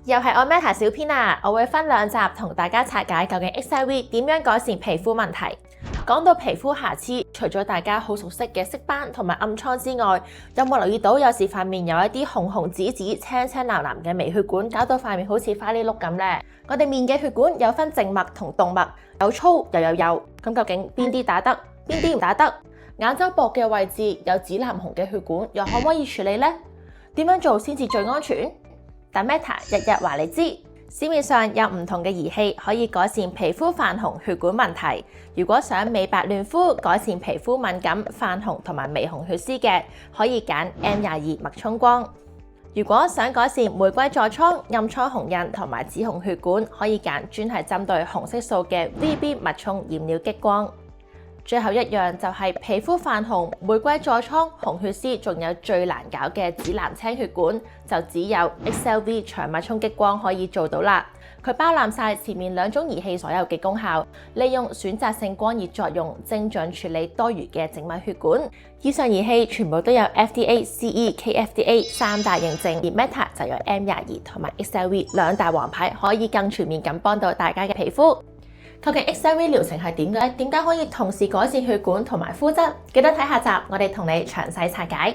又係我 Meta 小編啊！我會分兩集同大家拆解究竟 XLV 點樣改善皮膚問題。講到皮膚瑕疵，除咗大家好熟悉嘅色斑同埋暗瘡之外，有冇留意到有時塊面有一啲紅紅紫紫、青青藍藍嘅微血管，搞到塊面好似花哩碌咁呢？我哋面嘅血管有分靜脈同動脈，有粗又有幼，咁究竟邊啲打得，邊啲唔打得？眼周薄嘅位置有紫藍紅嘅血管，又可唔可以處理呢？點樣做先至最安全？但 Meta 日日話你知，市面上有唔同嘅儀器可以改善皮膚泛紅血管問題。如果想美白嫩膚、改善皮膚敏感、泛紅同埋微紅血絲嘅，可以揀 M22脈衝光。如果想改善玫瑰痤瘡、暗瘡紅印同埋紫紅血管，可以揀專係針對紅色素嘅 VB 脈衝染料激光。最後一樣就係皮膚泛紅、玫瑰痤瘡、紅血絲，仲有最難搞嘅紫藍青血管，就只有 XLV 長脈衝激光可以做到啦。佢包攬晒前面兩種儀器所有嘅功效，利用選擇性光熱作用，精準處理多餘嘅靜脈血管。以上儀器全部都有 FDA、CE、KFDA 三大認證，而 Meta 就有 M22同埋 XLV 兩大王牌，可以更全面咁幫到大家嘅皮膚。究竟 XLV 療程係點嘅咧？點解可以同時改善血管同埋膚質？記得睇下集，我哋同你詳細拆解。